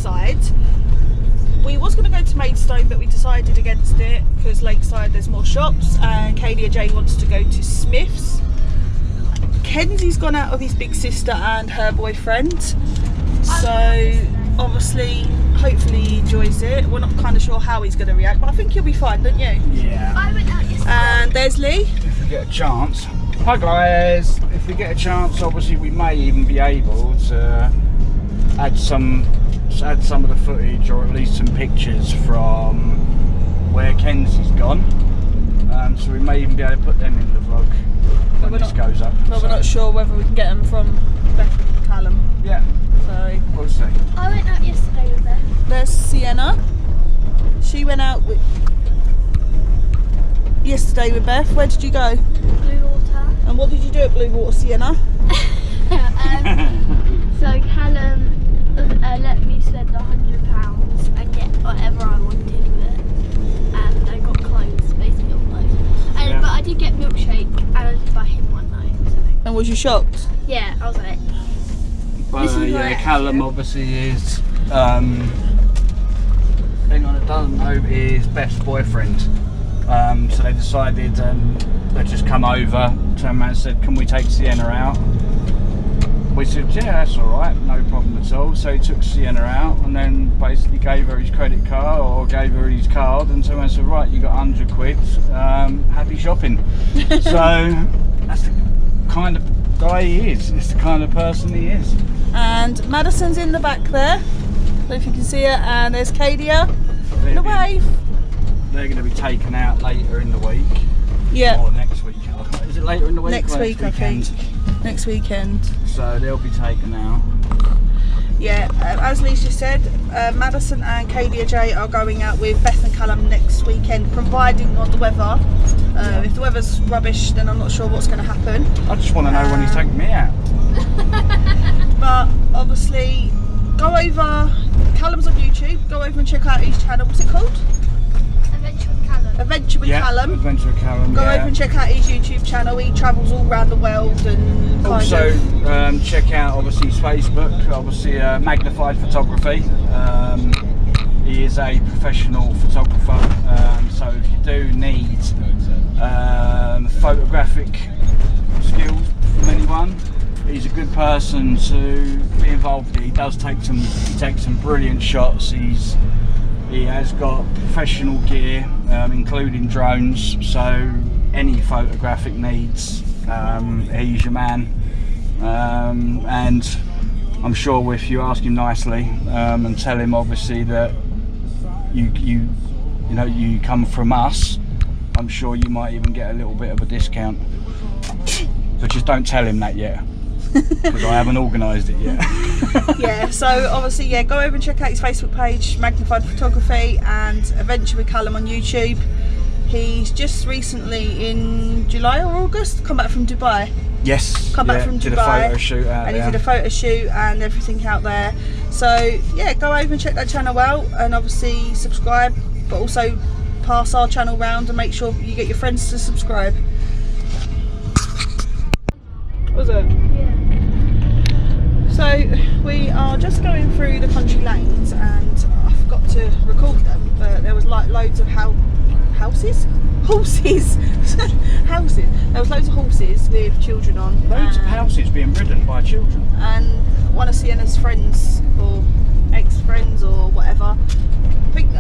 Lakeside. We was going to go to Maidstone, but we decided against it because Lakeside there's more shops, and KDJ wants to go to Smith's. Kenzie's gone out with his big sister and her boyfriend, so obviously hopefully he enjoys it. We're not kind of sure how he's going to react, but I think he'll be fine, don't you? Yeah. I went out yesterday. And there's Lee. If we get a chance. Hi guys. If we get a chance, obviously we may even be able to add some of the footage, or at least some pictures from where Kenzie's gone. So we may even be able to put them in the vlog when this goes up. But we're not sure whether we can get them from Beth and Callum. Yeah. So We'll see. I went out yesterday with Beth. there's Sienna. She went out yesterday with Beth. Where did you go? Blue water. And what did you do at Blue Water, Sienna? So Callum let me spend £100 and get whatever I wanted with it, and I got clothes, basically all clothes. And but I did get milkshake, and I did buy him one night. So. And was you shocked? Yeah, I was like. Well, yeah, Callum obviously is. Anyone that doesn't know, is Beth's boyfriend. So they decided they'd just come over. Turned around and said, "Can we take Sienna out?" We said, "Yeah, that's all right, no problem at all." So he took Sienna out and then basically gave her his credit card, or gave her his card, and turned around and said, "Right, you got 100 quid. Happy shopping." So that's the kind of guy he is. It's the kind of person he is. And Madison's in the back there. I don't know if you can see her. And there's Kadia in a wave. They're going to be taken out later in the week. Yeah. Or next week. Is it later in the week? Next or week, I think. Next weekend. So they'll be taken out. Yeah, as Lisa said, Madison and KDJ are going out with Beth and Callum next weekend, providing on the weather. If the weather's rubbish, then I'm not sure what's going to happen. I just want to know when he's taking me out. But obviously, go over. Callum's on YouTube. Go over and check out his channel. What's it called? Adventure with Callum. Adventure with Callum. Adventure with Callum. Go over and check out his YouTube channel. He travels all around the world and also check out obviously his Facebook. Obviously Magnified Photography. He is a professional photographer. So if you do need photographic skills from anyone, he's a good person to be involved in. He takes some brilliant shots. He has got professional gear, including drones, so any photographic needs, he's your man. And I'm sure if you ask him nicely and tell him obviously that you know you come from us, I'm sure you might even get a little bit of a discount. But just don't tell him that yet, because I haven't organised it yet. Yeah, so obviously, yeah, go over and check out his Facebook page, Magnified Photography, and Adventure with Callum on YouTube. He's just recently, in July or August, come back from Dubai. Yes, Come back from did Dubai, a photo shoot out and there. he did a photo shoot and everything out there. So yeah, go over and check that channel out, and obviously subscribe, but also pass our channel round and make sure you get your friends to subscribe. Was it? Yeah. So we are just going through the country lanes, and I forgot to record them, but there was like loads of horses. There was loads of horses with children on. Loads of houses being ridden by children. And one of Sienna's friends, or ex-friends, or whatever.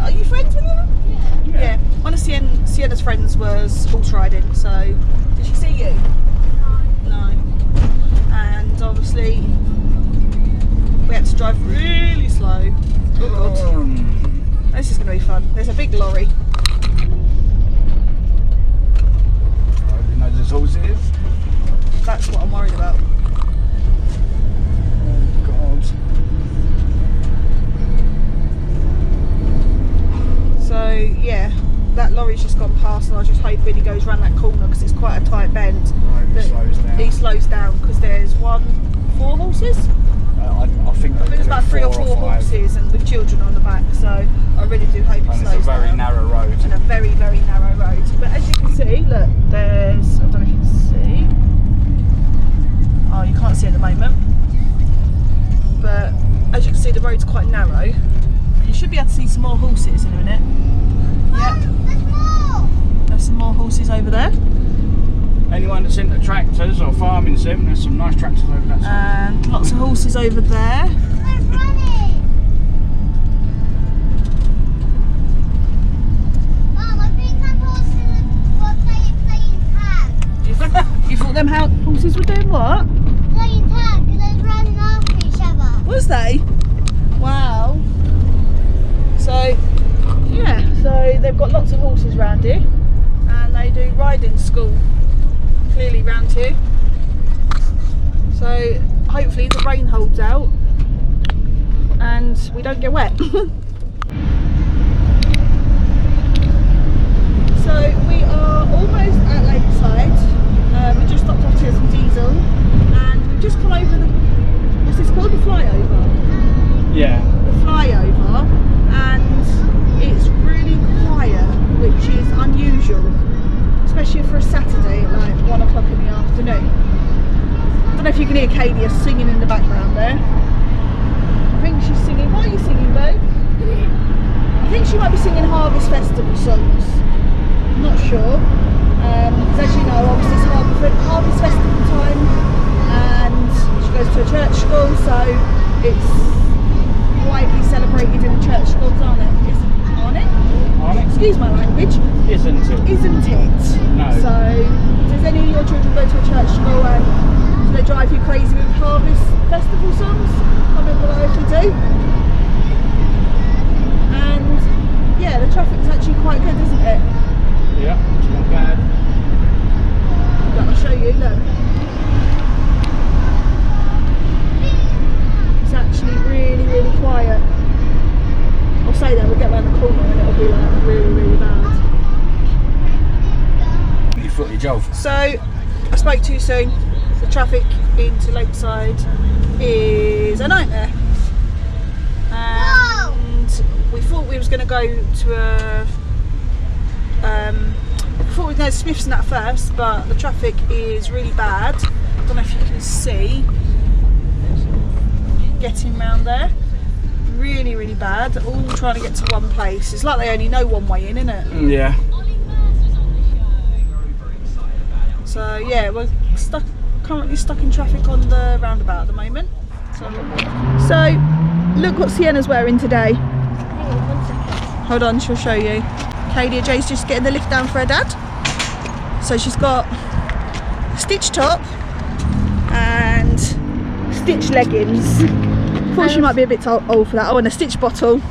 Are you friends with them? Yeah. One of Sienna's friends was horse riding. So did she see you? No. And obviously we had to drive really slow. Oh God. This is going to be fun. There's a big lorry. You know there's horses. That's what I'm worried about. Oh God. So yeah, that lorry's just gone past, and I was just hoping he goes round that corner because it's quite a tight bend. Right, He slows down because there's 4 horses. I think There's about 3 or 4 horses, and with children on the back. So I really do hope he slows down. And it's a very narrow road. And a very, very narrow road. But as you can see, look, there's, I don't know if you can see. Oh, you can't see at the moment. But as you can see, the road's quite narrow. more horses in a minute. Yep. There's more. There's some more horses over there. Anyone that's into tractors or farming sim, there's some nice tractors over that side. And lots of horses over there. They're running. Mum, I think them horses were playing tag. You thought them horses were doing what? Playing tag, and they're running after each other. Was they? Wow. So, yeah, so they've got lots of horses around here. And they do riding school, clearly round here. So, hopefully the rain holds out and we don't get wet. So, we are almost at Lakeside. We just stopped off to get some diesel and we've just come over the, what's this called? The flyover. Yeah. The flyover, and it's really quiet, which is unusual, especially for a Saturday at like 1 o'clock in the afternoon. I don't know if you can hear Kadia singing in the background there. I think she's singing. What are you singing, Bo? I think she might be singing Harvest Festival songs. I'm not sure. Because as you know, obviously it's Harvest Festival time, and she goes to a church school, so it's widely celebrated in the church schools, aren't it? Aren't it? Excuse my language. Isn't it? Isn't it? No. So, does any of your children go to a church school and do they drive you crazy with Harvest Festival songs? Comment below if they do. And yeah, the traffic's actually quite good, isn't it? Yeah, it's not bad. I'll show you, look. It's actually really, really quiet. I'll say that, we'll get around the corner and it'll be like really, really bad. Your footage of. So, I spoke too soon. The traffic into Lakeside is a nightmare. And we thought we was going to go to a... we thought we were going to Smith's and that first, but the traffic is really bad. I don't know if you can see. Getting round there. Really, really bad. All trying to get to one place. It's like they only know one way in, isn't it? Yeah. So yeah, we're currently stuck in traffic on the roundabout at the moment. So look what Sienna's wearing today. Hang on 1 second. Hold on, she'll show you. Kadia J's just getting the lift down for her dad. So she's got a stitch top and stitch leggings. Thought she might be a bit old for that. Oh, and a stitch bottle.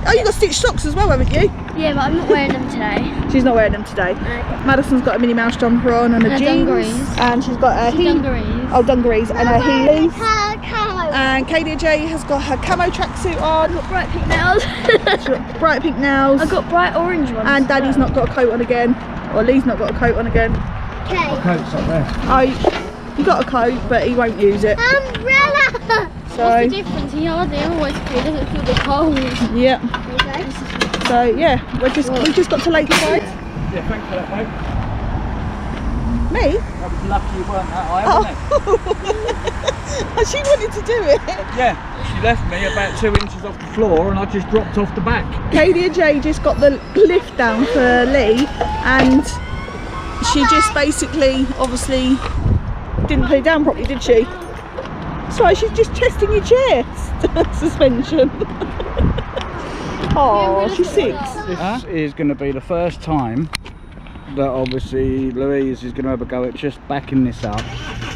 Oh, you got stitch socks as well, haven't you? Yeah, but I'm not wearing them today. She's not wearing them today. No. Madison's got a Minnie Mouse jumper on and a jeans. dungarees. And she's got a Dungarees. Oh, dungarees and her heelys. Camo. And Kadia J has got her camo tracksuit on. I've got bright pink nails. She's got bright pink nails. I've got bright orange ones. And Daddy's not got a coat on again. Or Lee's not got a coat on again. Okay. Coat's up there. Oh, he got a coat, but he won't use it. Umbrella. So, What's the difference? He hardly always doesn't feel the cold. yeah. Okay. So yeah, we've just got to Lakeside. Yeah, thanks for that, mate. Me? That was lucky you weren't that high, wasn't it? She wanted to do it. Yeah, she left me about 2 inches off the floor and I just dropped off the back. Kadia J just got the lift down for Lee and she just basically, obviously, didn't put it down properly, did she? Sorry, she's just testing your chair suspension. Oh, she's 6. This is going to be the first time that obviously Louise is going to have a go at just backing this up.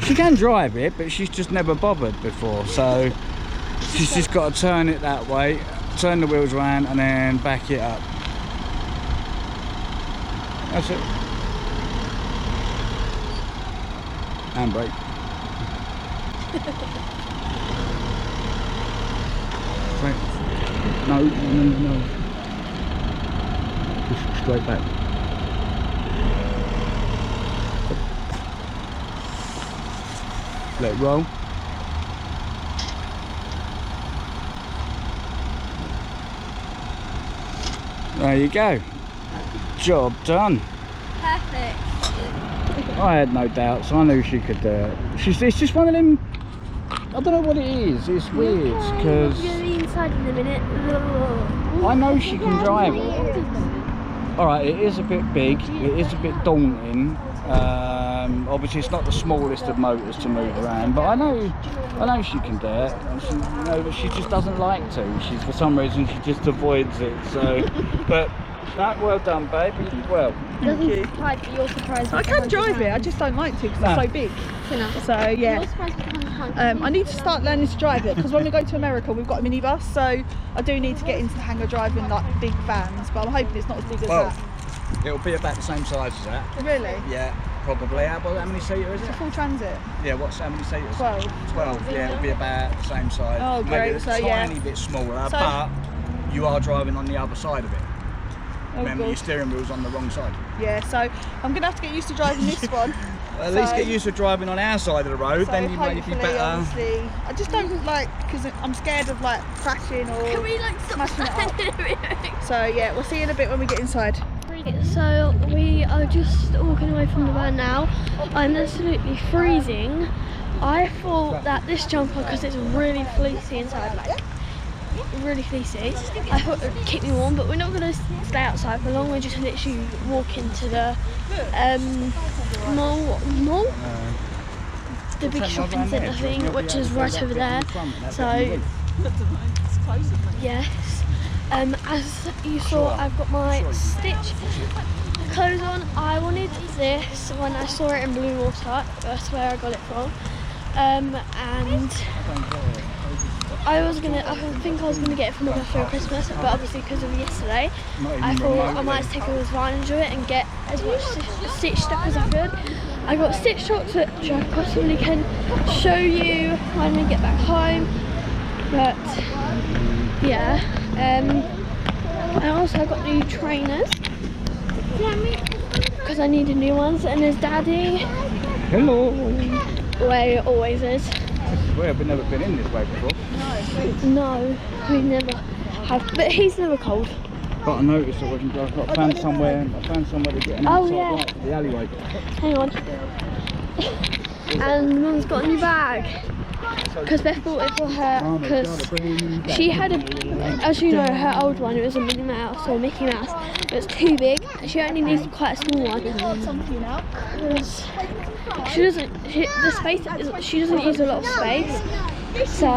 She can drive it, but she's just never bothered before, so she's just got to turn it that way, turn the wheels around and then back it up. That's it. And brake. Right. No. Just straight back. Let it roll. There you go. Job done. Perfect. I had no doubts. I knew she could do it. It's just one of them I don't know what it is. It's weird because We're going to be inside in a minute. I know she can drive it. All right, it is a bit big. It is a bit daunting. Obviously, it's not the smallest of motors to move around, but I know she can do it. And she, but she just doesn't like to. She's for some reason she just avoids it. So, but that well done, babe. Well, Thank you. You're surprised. I can drive it, I just don't like to because it's so big. So yeah, You're surprised with I need to start learning to drive it because when we go to America we've got a minibus, so I do need to get into the hang of driving like big vans, but I'm hoping it's not as big as that. it'll be about the same size as that. Really? Yeah, probably. How many seater is It's a it? full transit. Yeah, how many seaters? 12. 12, yeah, it'll be about the same size. Oh, Maybe great, a so, yeah. tiny bit smaller, So- but you are driving on the other side of it. Oh, Remember, God. your steering wheel's on the wrong side. Yeah, so I'm gonna have to get used to driving this one. At least get used to driving on our side of the road, So then you maybe be hopefully, better. honestly, I just don't like because I'm scared of like crashing or. Can we like stop smashing it up? So yeah, we'll see you in a bit when we get inside. So we are just walking away from the van now. I'm absolutely freezing. I thought that this jumper, because it's really fleecy inside, like really fleecy, I thought it would keep me warm, but we're not going to stay outside for long. We're just literally walk into the mall, the big shopping centre thing, which is right over there. So yes. As you saw, I've got my Stitch clothes on. I wanted this when I saw it in Blue Water. That's where I got it from. And I think I was gonna get it from my for Christmas, but obviously because of yesterday, I thought I might take a ride and do it and get as much Stitch stuff as I could. I got Stitch shorts which I possibly can show you when we get back home. But yeah. I also got new trainers because I needed new ones, and there's Daddy. Hello. Where it always is. This is where we've never been in this way before. No, we never have, but he's never cold. But I noticed that I found somewhere to get an outside light for the alleyway. Hang on. And Mum's got a new bag. Because Beth bought it for her, because she had as you know, her old one, it was a Minnie Mouse or Mickey Mouse, it was too big, she only needs quite a small one, because she doesn't use a lot of space, so,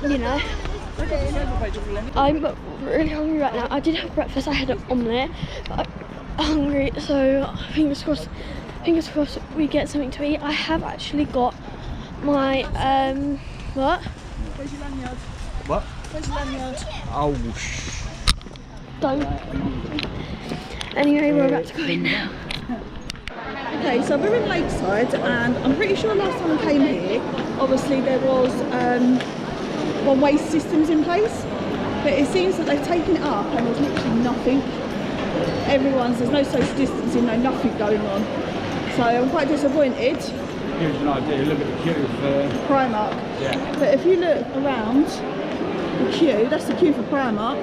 you know, I'm really hungry right now. I did have breakfast, I had an omelette, but I'm hungry, so fingers crossed we get something to eat. I have actually got my what? Where's your lanyard? What? Where's your lanyard? Oh, Don't. Anyway, we're about to go in now. Okay, so we're in Lakeside, and I'm pretty sure last time I came here, obviously there was one-way systems in place, but it seems that they've taken it up and there's literally nothing. There's no social distancing, nothing going on. So I'm quite disappointed. Here's an idea, look at the queue for Primark. Yeah. But if you look around the queue, that's the queue for Primark.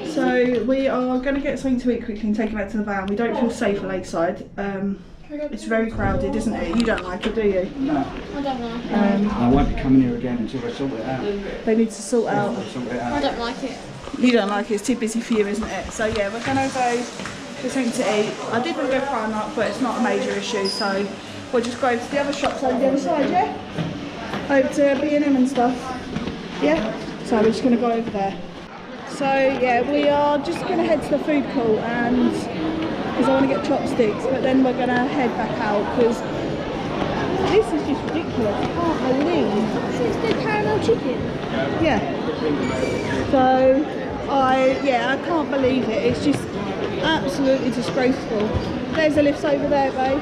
So we are going to get something to eat quickly and take it back to the van. We don't feel safe at Lakeside. It's very crowded, isn't it? You don't like it, do you? No. I don't like it. I won't be coming here again until they sort it out. They need to sort out. I don't like it. You don't like it, it's too busy for you, isn't it? So yeah, we're going to go get something to eat. I did want to go Primark, but it's not a major issue, so we'll just go over to the other shops over the other side, yeah? Over to B&M and stuff. Yeah? So we're just going to go over there. So yeah, we are just going to head to the food court and because I want to get chopsticks, but then we're going to head back out because this is just ridiculous. I can't believe. So it's the caramel chicken? Yeah. So I can't believe it. It's just absolutely disgraceful. There's the lifts over there, babe.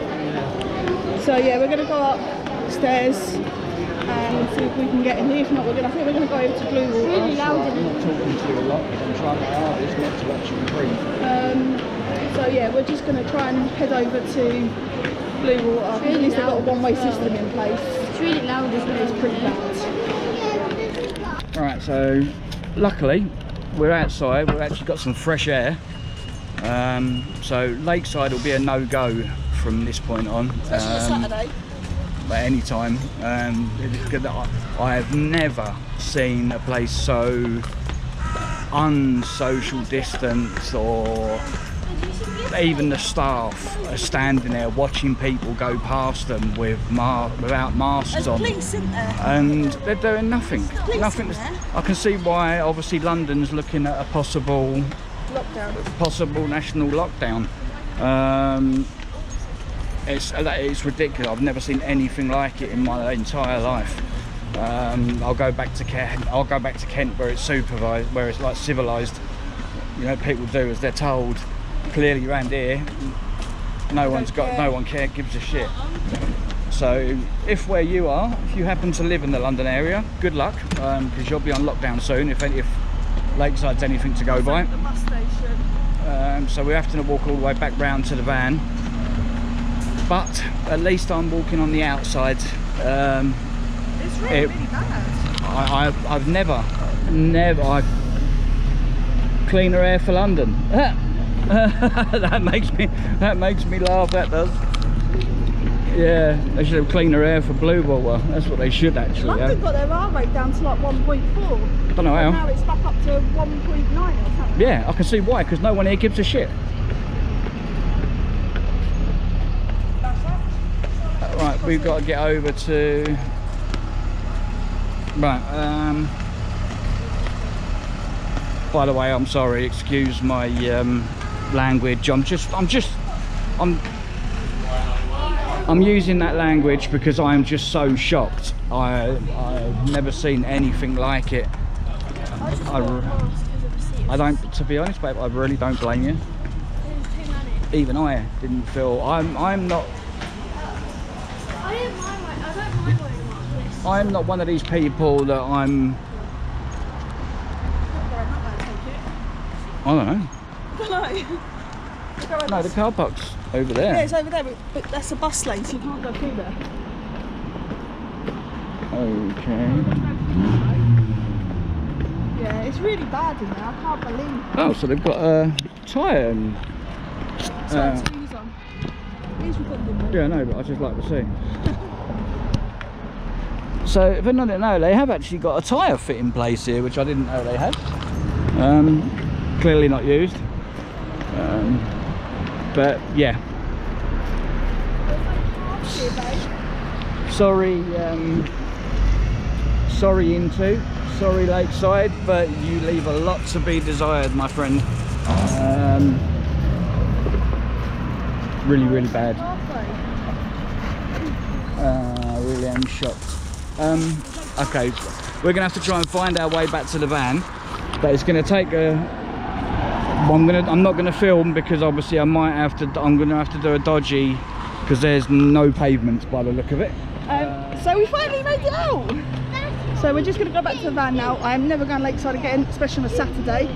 So yeah, we're going to go upstairs and see if we can get in here. If not, I think we're going to go over to Blue Water. It's really loud in I'm not talking to you a lot because I'm trying my hardest not to let you breathe. So yeah, we're just going to try and head over to Blue Water. At least they've got a one-way system in place. It's really loud, isn't it? It's pretty bad. Right, so luckily we're outside. We've actually got some fresh air. So Lakeside will be a no-go from this point on. Especially Saturday. at any time. I've never seen a place so unsocial distance, or even the staff are standing there watching people go past them without masks on. There's police, isn't there? And they're doing nothing. Police Nothing. in there. I can see why. Obviously, London's looking at a possible national lockdown. It's ridiculous. I've never seen anything like it in my entire life. I'll go back to Kent. Where it's supervised, where it's like civilised. You know, people do as they're told. Clearly, around here, no one gives a shit. So, if where you are, if you happen to live in the London area, good luck, because you'll be on lockdown soon. If Lakeside's anything to go by. The bus station. So we have to walk all the way back round to the van. But at least I'm walking on the outside. It's really bad. I've never cleaner air for London. that makes me laugh. That does. Yeah, they should have cleaner air for blue water. That's what they should actually. London got their R rate down to like 1.4. Don't know how. Now it's back up to 1.9 or something. Yeah, I can see why. Because no one here gives a shit. Right, we've got to get over to. Right. By the way, I'm sorry. Excuse my language. I'm using that language because I'm just so shocked. I've never seen anything like it. I don't, to be honest, babe, I really don't blame you. Even I didn't feel. I'm not. I don't mind wearing masks. I'm not one of these people that I'm. I don't know. No, the car park's over there. Yeah, it's over there, but that's a bus lane, so you can't go through there. Okay. Yeah, it's really bad in there. I can't believe it. Oh, so they've got a tyre and. So these on. These we've got them. Yeah, I know, but I just like to see. So, if anyone didn't know, they have actually got a tyre fit in place here, which I didn't know they had. Clearly not used. But yeah. Sorry Lakeside, but you leave a lot to be desired, my friend. Really bad. Really am shocked. Okay, we're gonna have to try and find our way back to the van, but it's gonna take a. I'm not gonna film because obviously I'm gonna have to do a dodgy because there's no pavements by the look of it. So we finally made it out. So we're just gonna go back to the van now. I am never going Lakeside again, especially on a Saturday.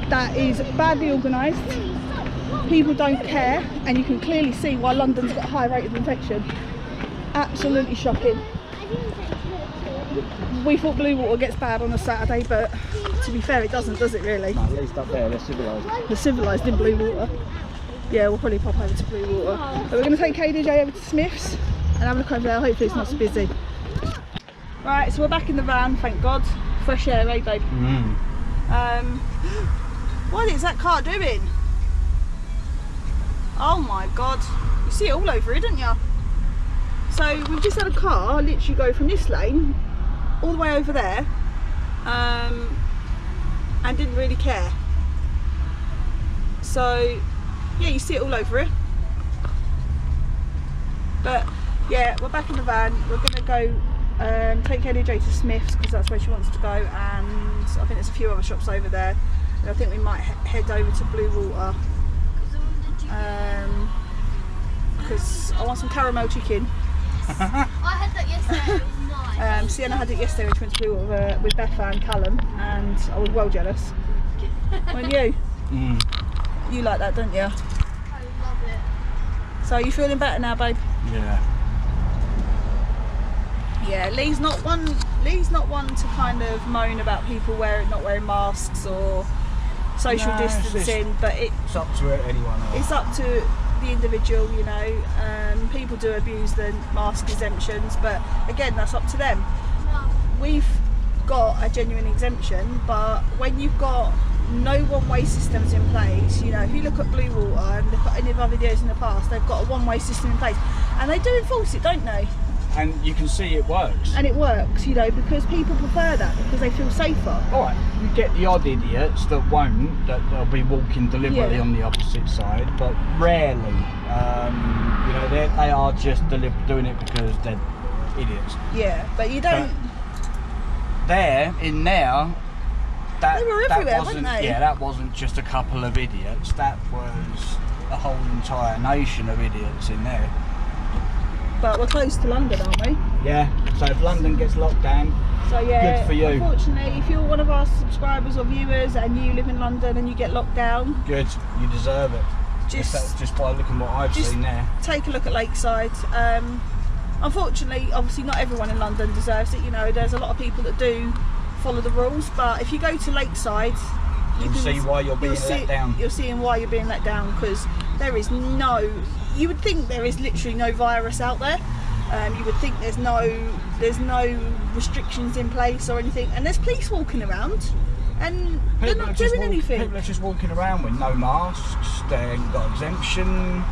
That is badly organised. People don't care, and you can clearly see why London's got a high rate of infection. Absolutely shocking. We thought blue water gets bad on a Saturday, but to be fair, it doesn't, does it really? No, at least up there, they're civilised. They're civilised in blue water. Yeah, we'll probably pop over to blue water. But we're going to take KDJ over to Smith's and have a look over there. Hopefully it's not so busy. Right, so we're back in the van, thank God. Fresh air, eh, babe? What is that car doing? Oh my God. You see it all over it, don't you? So we've just had a car literally go from this lane all the way over there and didn't really care. So yeah, you see it all over it. But yeah, we're back in the van. We're gonna go take KDJ to Smith's because that's where she wants to go, and I think there's a few other shops over there, and I think we might head over to Blue Water because I want some caramel chicken. I had that yesterday, it was nice. Sienna had it yesterday when she went to Blue Water with Beth and Callum, and I was well jealous. Weren't you? You like that, don't you? I love it. So are you feeling better now, babe? Yeah. Yeah, Lee's not one to kind of moan about people not wearing masks or social distancing, but it's up to anyone else. It's up to the individual, you know. People do abuse the mask exemptions, but again, that's up to them. We've got a genuine exemption, but when you've got no one-way systems in place, you know, if you look at Blue Water and look at any of our videos in the past, they've got a one-way system in place, and they do enforce it, don't they? And you can see it works. And it works, you know, because people prefer that because they feel safer. Alright, you get the odd idiots that won't, that they'll be walking deliberately on the opposite side, but rarely. You know, they are just doing it because they're idiots. Yeah, but you don't... But in there, they were everywhere, wasn't, weren't they? yeah, that wasn't just a couple of idiots, that was a whole entire nation of idiots in there. But we're close to London, aren't we? Yeah, so if London gets locked down, so yeah, good for you. Unfortunately, if you're one of our subscribers or viewers and you live in London and you get locked down, good, you deserve it. Just by looking what I've seen there. Take a look at Lakeside. Unfortunately, obviously not everyone in London deserves it, you know, there's a lot of people that do follow the rules, but if you go to Lakeside, you can see why you're being let down. You're seeing why you're being let down, because there is you would think there is literally no virus out there. You would think there's no restrictions in place or anything, and there's police walking around and they're not doing anything. People are just walking around with no masks, they ain't got exemption,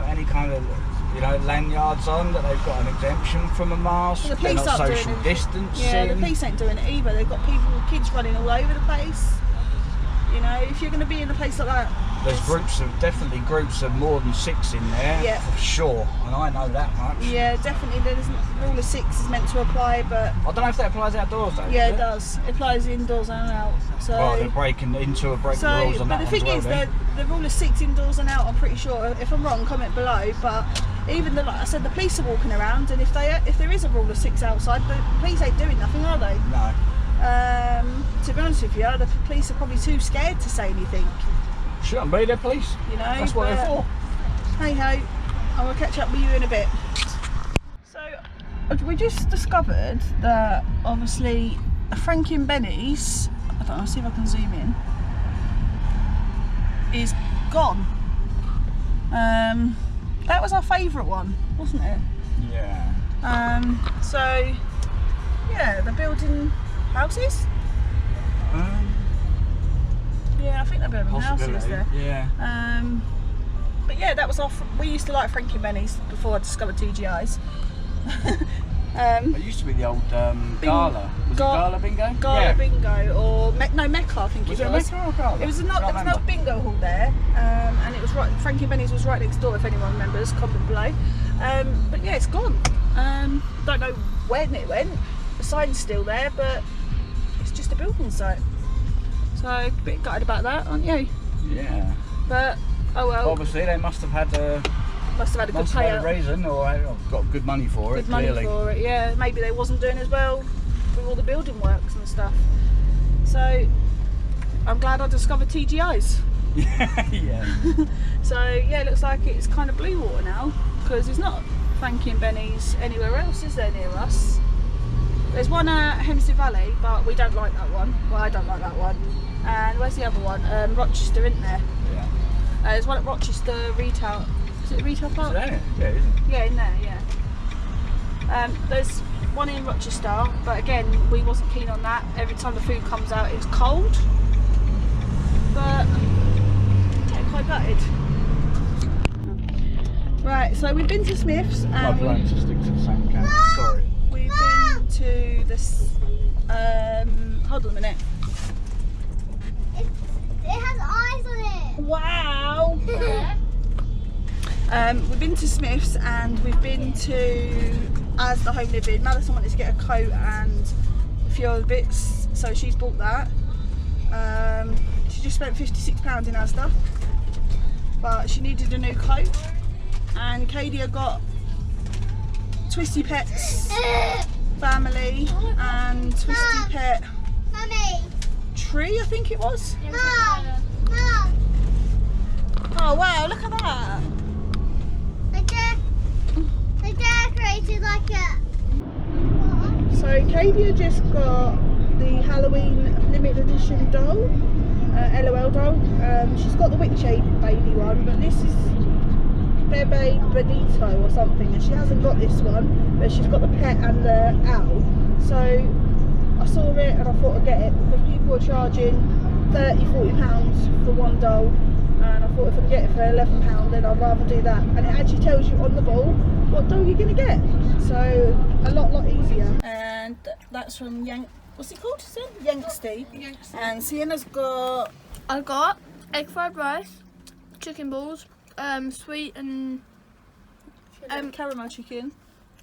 any kind of, you know, lanyards on that they've got an exemption from a mask. The police they're not aren't social doing it. distancing. Yeah, the police ain't doing it either. They've got people with kids running all over the place. You know, if you're going to be in a place like that, there's definitely groups of more than 6 in there, yeah, for sure, and I know that much. Yeah, definitely. The rule of 6 is meant to apply, but I don't know if that applies outdoors though. Yeah, it does. It applies indoors and out. So well, they're breaking the rules on but that the one thing as well, is, the rule of 6 indoors and out, I'm pretty sure. If I'm wrong, comment below. But even like I said, the police are walking around, and if there is a rule of 6 outside, the police ain't doing nothing, are they? No. To be honest with you, the police are probably too scared to say anything. Shouldn't be, they're police. You know, that's what they're for. Hey ho, I will catch up with you in a bit. So we just discovered that obviously Frankie Benny's, I don't know, see if I can zoom in, is gone. That was our favourite one, wasn't it? Yeah. So yeah, they're building houses. Yeah, I think they're building houses there. Yeah. But yeah, that was we used to like Frankie Benny's before I discovered TGI's. It used to be the old Gala. Was it Gala Bingo? Gala Bingo, or Mecca, I think was it it was. Mecca or Gala? It was there was no bingo hall there, and it was right. Frankie Benny's was right next door. If anyone remembers, comment below. But yeah, it's gone. Don't know when it went. The sign's still there, but it's just a building site. So a bit gutted about that, aren't you? Yeah. But oh well. Obviously, they must have had a good payout. Reason, or got good money for it. Good money for it, yeah. Maybe they wasn't doing as well with all the building works and stuff. So I'm glad I discovered TGI's. Yeah. So yeah, it looks like it's kind of Blue Water now, because there's not Frankie and Benny's anywhere else, is there, near us? There's one at Hempstead Valley, but we don't like that one. Well, I don't like that one. And where's the other one? Rochester, isn't there? Yeah. There's one at Rochester Retail. Is it Retail Park? Is it? Yeah, isn't it? Yeah, in there, yeah. There's one in Rochester, but again, we wasn't keen on that. Every time the food comes out, it's cold. But yeah, quite gutted. Right, so we've been to Smith's and I've learned to stick to the same camera. Sorry. We've been to this. Hold on a minute. It has eyes on it. Wow. We've been to Smith's and we've been to As the Home Living. Madison wanted to get a coat and a few other bits, so she's bought that. She just spent £56 in Asda, but she needed a new coat. And Kadia got Twisty Pet's family and Twisty Pet Mummy. Tree, I think it was. Mom. Mom. Oh wow, look at that. They decorated like a... So Kadia just got the Halloween limited edition doll, LOL girl doll. She's got the witch-shaped baby one, but this is Bebe Benito or something, and she hasn't got this one, but she's got the pet and the owl. So I saw it and I thought I'd get it because people are charging £30–40 for one doll, and I thought if I could get it for £11 then I'd rather do that. And it actually tells you on the ball what doll you're going to get, so a lot easier. And that's from what's it called? Yanksty. And Sienna's got... I got egg fried rice, chicken balls, sweet and caramel chicken.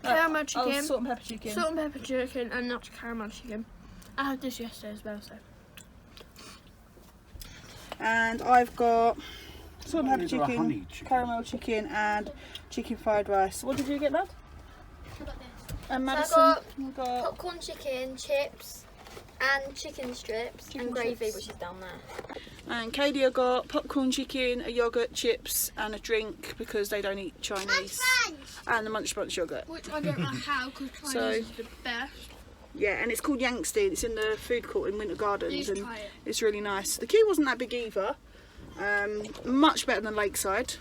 Caramel chicken. Salt and pepper chicken. Salt and pepper chicken and not caramel chicken. I had this yesterday as well, so. And I've got salt and pepper These are chicken, honey chicken. caramel chicken and chicken fried rice. What did you get, lad? I got this. And Madison, So I you got popcorn chicken, chips, and chicken strips, Chicken and gravy, strips. which is down there. and Katie got popcorn chicken, a yogurt, chips and a drink because they don't eat Chinese. And the Munch Bunch yogurt. Which I don't know how, because Chinese So- is the best. Yeah, and it's called Yanksty. It's in the food court in Winter Gardens, Please and try it. it's really nice. The queue wasn't that big either. Much better than Lakeside.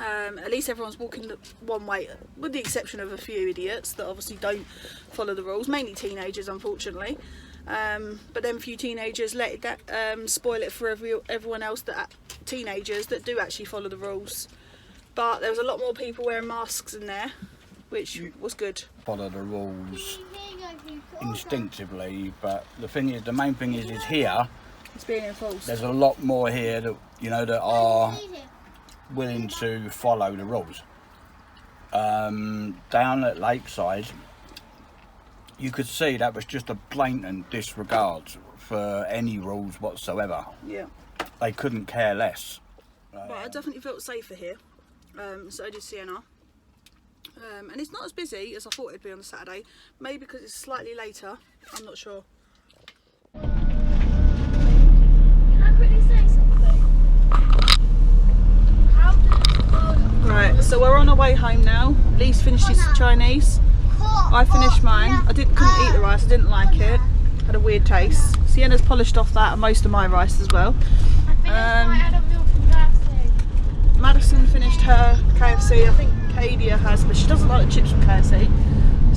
At least everyone's walking the one way, with the exception of a few idiots that obviously don't follow the rules. Mainly teenagers, unfortunately. But then a few teenagers let that spoil it for everyone else, teenagers that do actually follow the rules. But there was a lot more people wearing masks in there, which was good. Follow the rules instinctively, but the main thing is here. It's being enforced. There's a lot more here that that are willing to follow the rules. Down at Lakeside, you could see that was just a blatant disregard for any rules whatsoever. Yeah. They couldn't care less. But I definitely felt safer here. So did Sienna. And it's not as busy as I thought it'd be on a Saturday. Maybe because it's slightly later. I'm not sure. Can I quickly say something? How did Right, so we're on our way home now. Lee's finished his Chinese. I finished mine. I couldn't eat the rice. I didn't like it. Had a weird taste. Sienna's polished off that and most of my rice as well. I finished my adult milk from KFC. Madison finished her KFC. I think Kadia has, but she doesn't like the chips from KFC.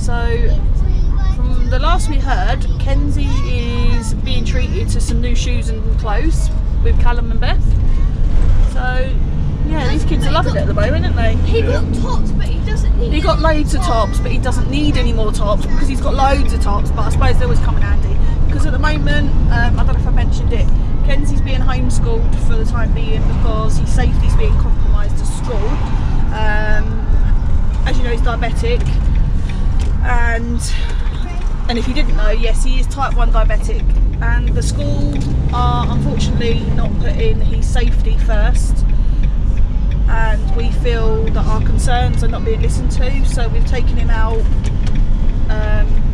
So from the last we heard, Kenzie is being treated to some new shoes and clothes with Callum and Beth. So yeah, these kids are loving it at the moment, aren't they? He got tops, but he doesn't need He got loads of tops, but he doesn't need any more tops because he's got loads of tops, but I suppose they always come in handy. Because at the moment, I don't know if I mentioned it, Kenzie's being homeschooled for the time being because his safety's being compromised at school. As you know, he's diabetic, and if you didn't know, yes, he is type 1 diabetic, and the school are unfortunately not putting his safety first. And we feel that our concerns are not being listened to, so we've taken him out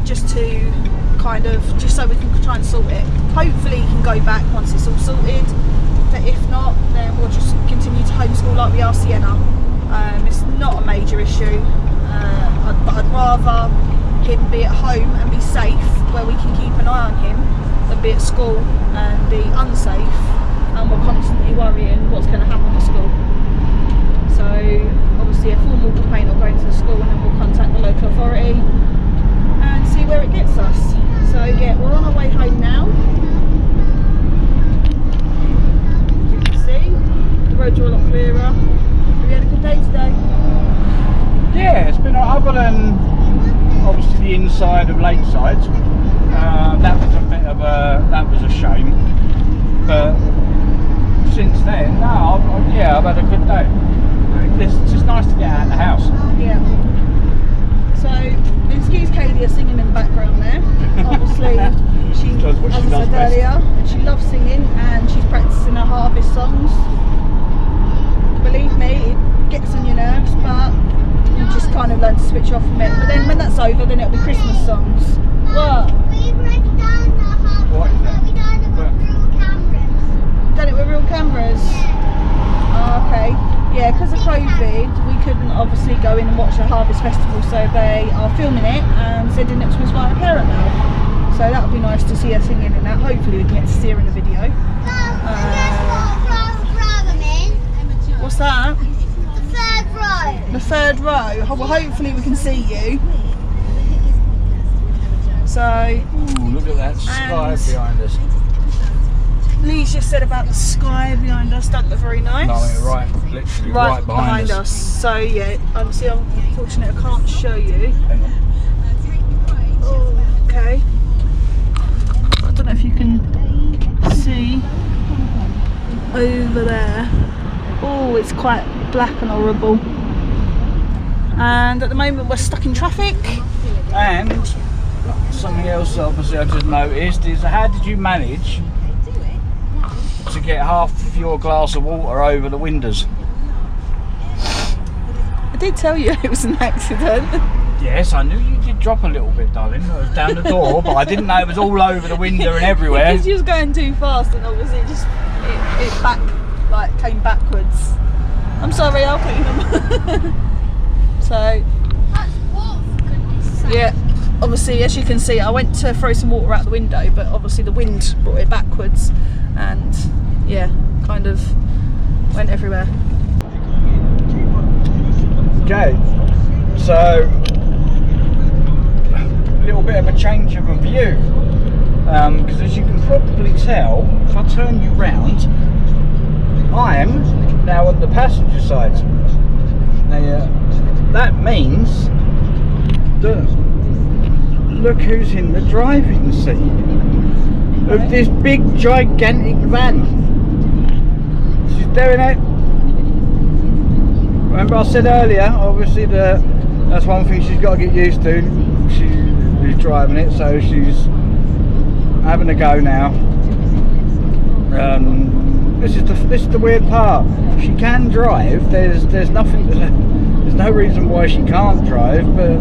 just so we can try and sort it. Hopefully he can go back once it's all sorted, but if not, then we'll just continue to homeschool like we are Sienna. It's not a major issue, but I'd rather him be at home and be safe where we can keep an eye on him than be at school and be unsafe and we're constantly worrying what's going to happen at school. So obviously a formal complaint will go into the school and then we'll contact the local authority and see where it gets us. So yeah, we're on our way home now. As you can see, the roads are a lot clearer. Have you had a good day today? Yeah, it's been other than obviously the inside of Lakeside. That was a shame. But since then, I've had a good day. It's just nice to get out of the house. Yeah. So, excuse Katie singing in the background there. Obviously, she does what she as I does said best. earlier, she loves singing and she's practicing her harvest songs. Believe me, it gets on your nerves, but you just kind of learn to switch off from it. But then when that's over, then it'll be Christmas songs. What? We break down the house. What is that? We done it with real cameras. Done it with real cameras? Oh, okay. Yeah, because of COVID, we couldn't obviously go in and watch the Harvest Festival, so they are filming it and sending it to Inspire Parent now. So that would be nice to see her singing in that. Hopefully we can get to see her in the video. No, third row. Well, hopefully we can see you. So, ooh, look at that sky behind us. Lee's just said about the sky behind us, don't look very nice. No, literally right behind us. So yeah, honestly, I'm unfortunate I can't show you. Hang on. Oh, okay. I don't know if you can see over there. Oh, it's quite black and horrible. And at the moment we're stuck in traffic. And something else obviously I just noticed is, how did you manage to get half of your glass of water over the windows? I did tell you it was an accident. Yes, I knew you did drop a little bit, darling. It was down the door, but I didn't know it was all over the window and everywhere. Because you was going too fast, and obviously it came backwards. I'm sorry, I'll clean them. So, That's what, for goodness sake. yeah, obviously as you can see, I went to throw some water out the window, but obviously the wind brought it backwards, and yeah, kind of went everywhere. Okay, so a little bit of a change of a view, because as you can probably tell, if I turn you round, I am now on the passenger side. Now, that means that look who's in the driving seat of this big gigantic van. She's doing it. Remember I said earlier, obviously that's one thing she's got to get used to. She's driving it, so she's having a go now. This is the weird part. She can drive. There's no reason why she can't drive, but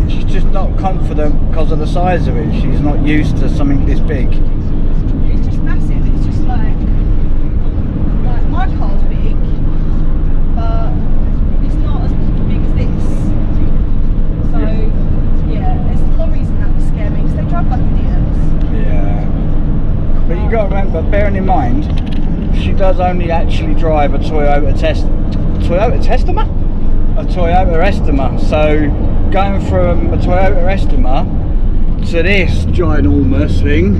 she's just not confident because of the size of it. She's not used to something this big. It's just massive. It's just like my car's big, but it's not as big as this. So yeah, it's the lorries and that that scare me because they drive like idiots. Yeah. But you got to remember, bearing in mind, she does only actually drive a Toyota Estima? A Toyota Estima. So going from a Toyota Estima to this ginormous thing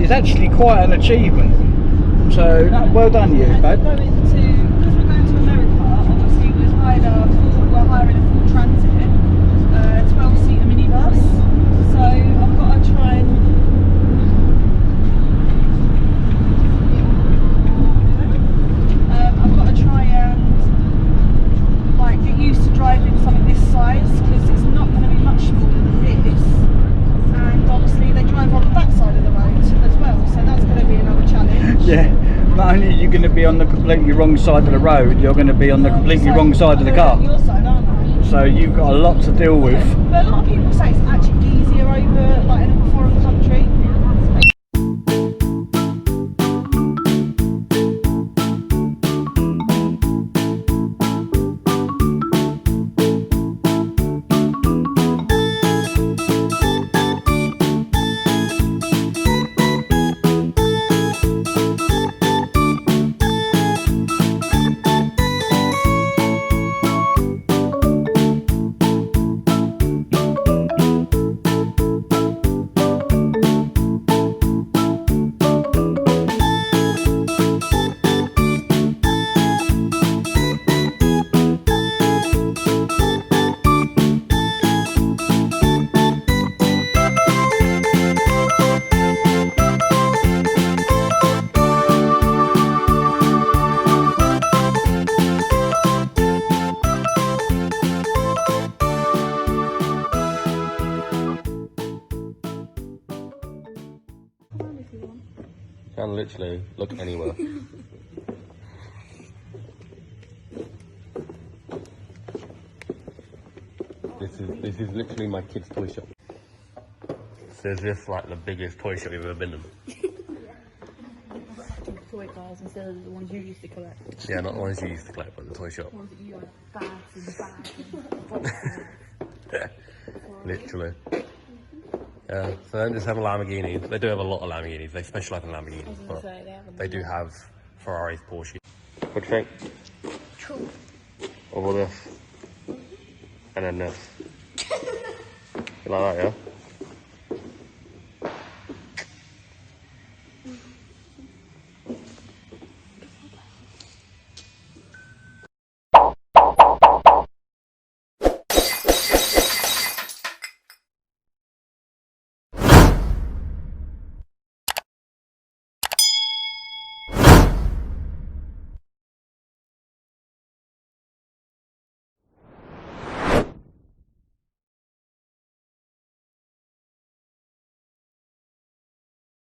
is actually quite an achievement. So well done you, babe. Because we're going to America, obviously we're hiring a full transit, 12-seater minibus. So I've got to try and get used to driving something this size, because it's not going to be much smaller than this, and obviously they drive on that side of the road as well, so that's going to be another challenge. Yeah, not only are you going to be on the completely wrong side of the road, you're going to be on the completely wrong side of the car. Your side, aren't they? So you've got a lot to deal with. But a lot of people say it's actually easier over like in a foreign country. Can literally look anywhere. This is literally my kid's toy shop. It's as if like the biggest toy shop you've ever been in. Toy cars instead of the ones you used to collect. Yeah, not the ones you used to collect, but the toy shop. The ones that you like bags and bags and Literally. Yeah, so they don't just have a Lamborghini. They do have a lot of Lamborghinis. They specialise in Lamborghinis, but they do have Ferraris, Porsche. What do you think? Cool. Over this. And then this. You like that, yeah?